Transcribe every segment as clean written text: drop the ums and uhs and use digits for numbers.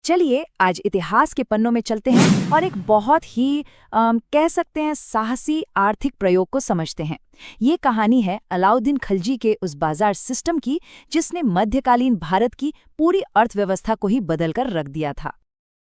चलिए आज इतिहास के पन्नों में चलते हैं और एक बहुत ही कह सकते हैं साहसी आर्थिक प्रयोग को समझते हैं। ये कहानी है अलाउद्दीन खिलजी के उस बाजार सिस्टम की जिसने मध्यकालीन भारत की पूरी अर्थव्यवस्था को ही बदलकर रख दिया था।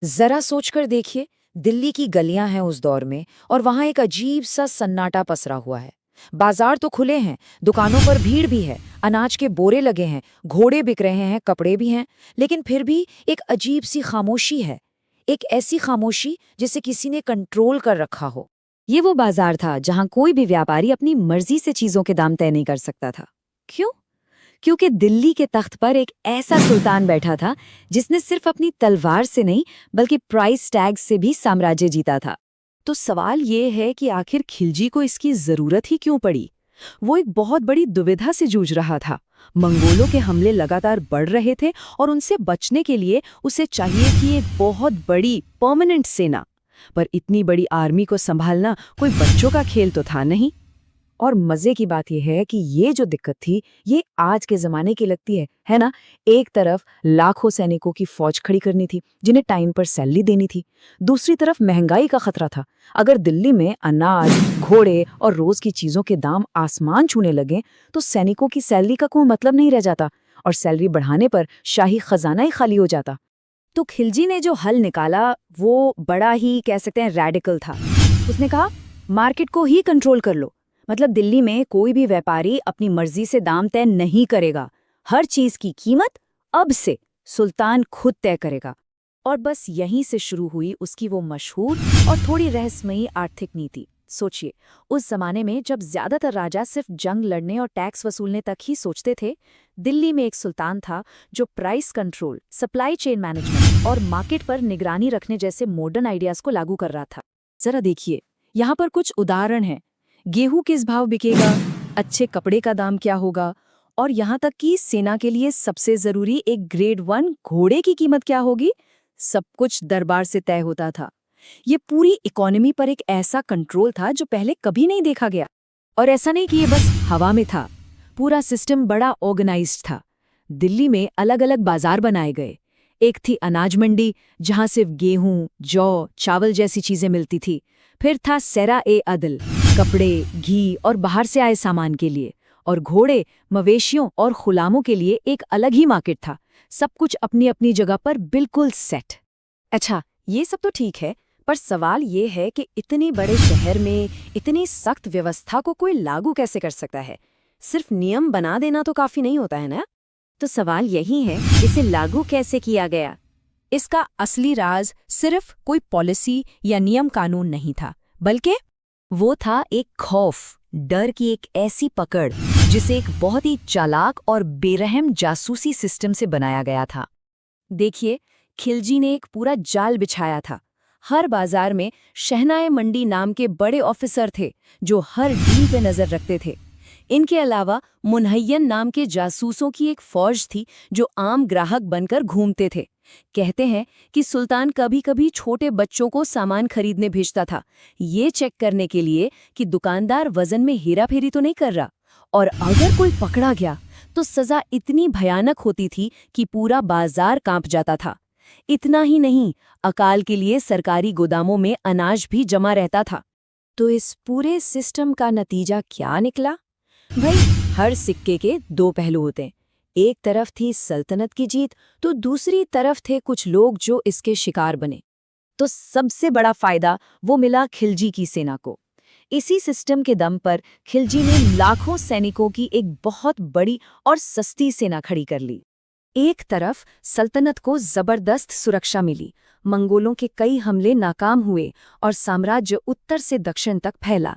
जरा सोचकर देखिए, दिल्ली की गलियां हैं उस दौर में और वहां एक अजीब सा सन्नाटा पसरा हुआ है। बाजार तो खुले हैं, दुकानों पर भीड़ भी है, अनाज के बोरे लगे हैं, घोड़े बिक रहे हैं, कपड़े भी हैं, लेकिन फिर भी एक अजीब सी खामोशी है। एक ऐसी खामोशी जिसे किसी ने कंट्रोल कर रखा हो। ये वो बाजार था जहां कोई भी व्यापारी अपनी मर्जी से चीजों के दाम तय नहीं कर सकता था। क्यों? क्योंकि दिल्ली के तख्त पर एक ऐसा सुल्तान बैठा था जिसने सिर्फ अपनी तलवार से नहीं बल्कि प्राइस टैग से भी साम्राज्य जीता था। तो सवाल ये है कि आखिर खिलजी को इसकी जरूरत ही क्यों पड़ी? वो एक बहुत बड़ी दुविधा से जूझ रहा था। मंगोलों के हमले लगातार बढ़ रहे थे और उनसे बचने के लिए उसे चाहिए थी एक बहुत बड़ी परमानेंट सेना। पर इतनी बड़ी आर्मी को संभालना कोई बच्चों का खेल तो था नहीं। और मजे की बात यह है कि ये जो दिक्कत थी ये आज के जमाने की लगती है ना। एक तरफ लाखों सैनिकों की फौज खड़ी करनी थी जिन्हें टाइम पर सैलरी देनी थी, दूसरी तरफ महंगाई का खतरा था। अगर दिल्ली में अनाज, घोड़े और रोज की चीजों के दाम आसमान छूने लगे तो सैनिकों की सैलरी का कोई मतलब नहीं रह जाता और सैलरी बढ़ाने पर शाही खजाना ही खाली हो जाता। तो खिलजी ने जो हल निकाला वो बड़ा ही कह सकते हैं रैडिकल था। उसने कहा मार्केट को ही कंट्रोल कर लो, मतलब दिल्ली में कोई भी व्यापारी अपनी मर्जी से दाम तय नहीं करेगा। हर चीज की कीमत अब से सुल्तान खुद तय करेगा। और बस यहीं से शुरू हुई उसकी वो मशहूर और थोड़ी रहस्यमयी आर्थिक नीति। सोचिए, उस जमाने में जब ज्यादातर राजा सिर्फ जंग लड़ने और टैक्स वसूलने तक ही सोचते थे, दिल्ली में एक सुल्तान था जो price control, supply chain management और मार्केट पर निगरानी रखने जैसे मॉडर्न आइडियाज को लागू कर रहा था। जरा देखिए, यहाँ पर कुछ उदाहरण हैं। गेहूं किस भाव बिकेगा, अच्छे कपड़े का दाम क्या होगा, और यहाँ तक कि सेना के लिए सबसे जरूरी एक ग्रेड 1 घोड़े की कीमत क्या होगी, सब कुछ दरबार से तय होता था। ये पूरी इकोनॉमी पर एक ऐसा कंट्रोल था जो पहले कभी नहीं देखा गया। और ऐसा नहीं कि ये बस हवा में था, पूरा सिस्टम बड़ा ऑर्गेनाइज्ड था। दिल्ली में अलग अलग बाजार बनाए गए। एक थी अनाज मंडी जहां सिर्फ गेहूं, जौ, चावल जैसी चीजें मिलती थी। फिर था सेरा ए अदल, कपड़े, घी और बाहर से आए सामान के लिए। और घोड़े, मवेशियों और गुलामों के लिए एक अलग ही मार्केट था। सब कुछ अपनी अपनी जगह पर बिल्कुल सेट। अच्छा, ये सब तो ठीक है, पर सवाल ये है कि इतने बड़े शहर में इतनी सख्त व्यवस्था को कोई लागू कैसे कर सकता है? सिर्फ नियम बना देना तो काफी नहीं होता है ना? तो सवाल यही है, इसे लागू कैसे किया गया? इसका असली राज सिर्फ कोई पॉलिसी या नियम कानून नहीं था, बल्कि वो था एक खौफ, डर की एक ऐसी पकड़ जिसे एक बहुत ही चालाक और बेरहम जासूसी सिस्टम से बनाया गया था। देखिए, खिलजी ने एक पूरा जाल बिछाया था। हर बाजार में शहनाए मंडी नाम के बड़े ऑफिसर थे जो हर डील पे नजर रखते थे। इनके अलावा मुनहय्यन नाम के जासूसों की एक फौज थी जो आम ग्राहक बनकर घूमते थे। कहते हैं कि सुल्तान कभी कभी छोटे बच्चों को सामान खरीदने भेजता था, ये चेक करने के लिए कि दुकानदार वजन में हेराफेरी तो नहीं कर रहा। और अगर कोई पकड़ा गया तो सजा इतनी भयानक होती थी कि पूरा बाजार कांप जाता था। इतना ही नहीं, अकाल के लिए सरकारी गोदामों में अनाज भी जमा रहता था। तो इस पूरे सिस्टम का नतीजा क्या निकला? भाई, हर सिक्के के दो पहलू होते हैं। एक तरफ थी सल्तनत की जीत, तो दूसरी तरफ थे कुछ लोग जो इसके शिकार बने। तो सबसे बड़ा फायदा वो मिला खिलजी की सेना को। इसी सिस्टम के दम पर खिलजी ने लाखों सैनिकों की एक बहुत बड़ी और सस्ती सेना खड़ी कर ली। एक तरफ सल्तनत को जबरदस्त सुरक्षा मिली, मंगोलों के कई हमले नाकाम हुए और साम्राज्य उत्तर से दक्षिण तक फैला।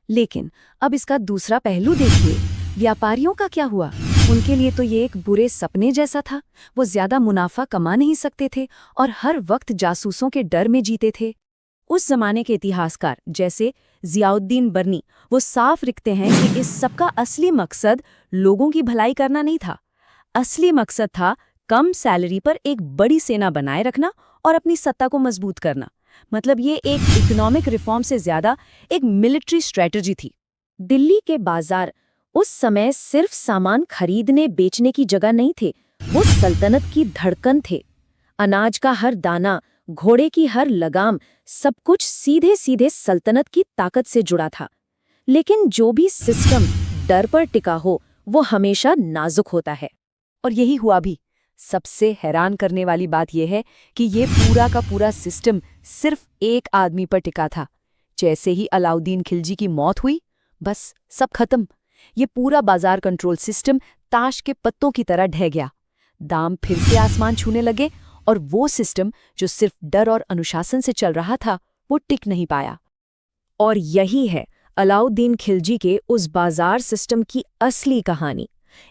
लेकिन अब इसका दूसरा पहलू देखिए, व्यापारियों का क्या हुआ? उनके लिए तो ये एक बुरे सपने जैसा था। वो ज्यादा मुनाफा कमा नहीं सकते थे और हर वक्त जासूसों के डर में जीते थे। उस जमाने के इतिहासकार जैसे जियाउद्दीन बर्नी वो साफ लिखते हैं कि इस सबका असली मकसद लोगों की भलाई करना नहीं था। असली मकसद था कम सैलरी पर एक बड़ी सेना बनाए रखना और अपनी सत्ता को मजबूत करना। मतलब ये एक इकोनॉमिक रिफॉर्म से ज्यादा एक मिलिट्री स्ट्रेटजी थी। दिल्ली के बाजार उस समय सिर्फ सामान खरीदने बेचने की जगह नहीं थे, वो सल्तनत की धड़कन थे। अनाज का हर दाना, घोड़े की हर लगाम, सब कुछ सीधे सीधे सल्तनत की ताकत से जुड़ा था। लेकिन जो भी सिस्टम डर पर टिका हो, वो हमेशा नाजुक होता है। और यही हुआ भी। सबसे हैरान करने वाली बात यह है कि ये पूरा का पूरा सिस्टम सिर्फ एक आदमी पर टिका था। जैसे ही अलाउद्दीन खिलजी की मौत हुई, बस सब खत्म। ये पूरा बाजार कंट्रोल सिस्टम ताश के पत्तों की तरह ढह गया। दाम फिर से आसमान छूने लगे और वो सिस्टम जो सिर्फ डर और अनुशासन से चल रहा था, वो टिक नहीं पाया। और यही है अलाउद्दीन खिलजी के उस बाजार सिस्टम की असली कहानी।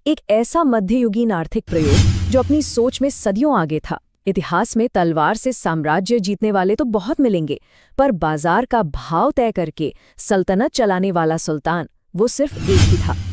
एक ऐसा मध्ययुगीन आर्थिक प्रयोग जो अपनी सोच में सदियों आगे था। इतिहास में तलवार से साम्राज्य जीतने वाले तो बहुत मिलेंगे, पर बाजार का भाव तय करके सल्तनत चलाने वाला सुल्तान, वो सिर्फ एक ही था।